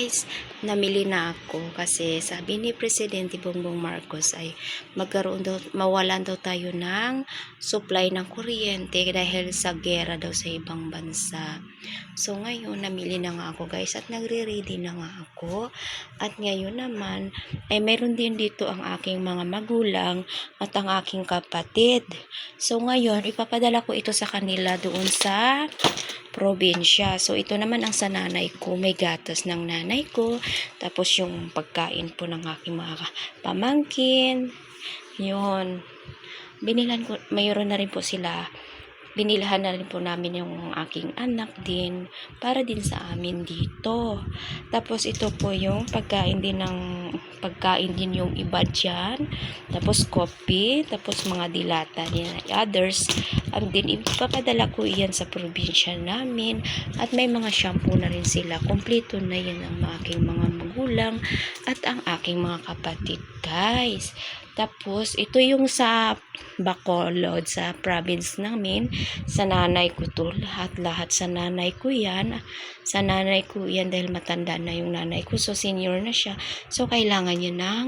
guys, namili na ako kasi sabi ni Presidente Bongbong Marcos ay mawalan daw tayo ng supply ng kuryente dahil sa gera daw sa ibang bansa. So ngayon, namili na nga ako guys at nagre-ready na nga ako. At ngayon naman, ay meron din dito ang aking mga magulang at ang aking kapatid. So ngayon, ipapadala ko ito sa kanila doon sa probinsya. So, ito naman ang sa nanay ko. May gatas ng nanay ko. Tapos, yung pagkain po ng aking mga pamangkin. Yun. Binilan ko, mayroon na rin po sila. Binilahan na rin po namin yung aking anak din. Para din sa amin dito. Tapos, ito po yung pagkain din yung iba dyan. Tapos, coffee. Tapos, mga dilata din. Others. And din, ipapadala ko iyan sa probinsya namin. At may mga shampoo na rin sila. Kompleto na yan ang aking mga magulang at ang aking mga kapatid, guys. Tapos, ito yung sa Bacolod, sa province namin. Sa nanay ko to. Lahat sa nanay ko yan. Sa nanay ko yan dahil matanda na yung nanay ko. So, senior na siya. So, kailangan niya ng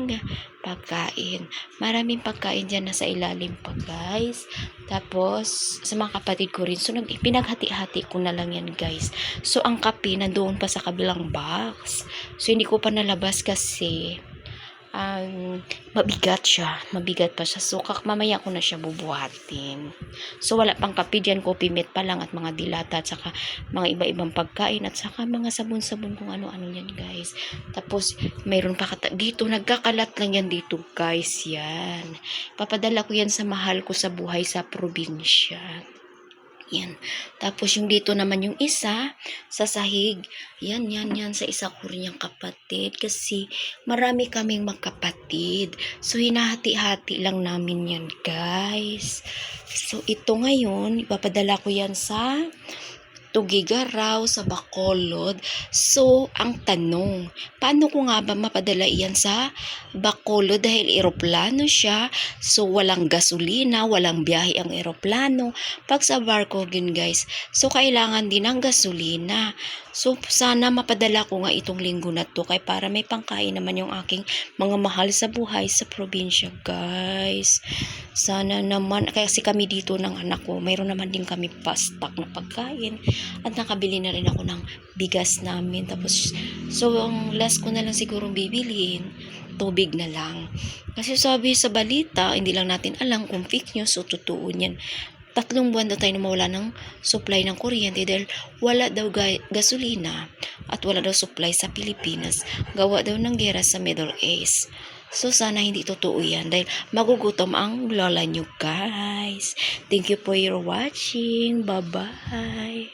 pagkain. Maraming pagkain dyan na sa ilalim pa, guys. Tapos, sa mga kapatid ko rin. So, pinaghati-hati ko na lang yan, guys. So, ang kape nandoon pa sa kabilang box. So, hindi ko pa nalabas kasi mabigat pa siya. So, mamaya ko na siya bubuhatin. So, wala pang kape dyan. Coffee mate pa lang at mga dilata at saka mga iba-ibang pagkain at saka mga sabon-sabon kung ano-ano yan, guys. Tapos, mayroon pa dito. Nagkakalat lang yan dito, guys. Yan. Papadala ko yan sa mahal ko sa buhay sa probinsya. Yan. Tapos yung dito naman yung isa sa sahig. Yan sa isa ko rin yung kapatid kasi marami kaming magkapatid. So hinahati-hati lang namin yan, guys. So ito ngayon, ipapadala ko yan sa Tugigaraw sa Bacolod. So, ang tanong, paano ko nga ba mapadala iyan sa Bacolod dahil eroplano siya? So, walang gasolina, walang biyahe ang eroplano. Pag sa barko din, guys, so kailangan din ng gasolina. So, sana mapadala ko nga itong linggo na to kay para may pangkain naman yung aking mga mahal sa buhay sa probinsya, guys. Sana naman, kasi kami dito ng anak ko, mayroon naman din kami pa-stock na pagkain. At nakabili na rin ako ng bigas namin. Tapos, so, ang last ko na lang sigurong bibiliin, tubig na lang. Kasi sabi sa balita, hindi lang natin alam kung fake news o totoo niyan. 3 buwan daw tayo na mawala ng supply ng kuryente dahil wala daw gasolina at wala daw supply sa Pilipinas. Gawa daw ng gera sa Middle East. So, sana hindi totoo yan dahil magugutom ang lola nyo, guys. Thank you for your watching. Bye-bye.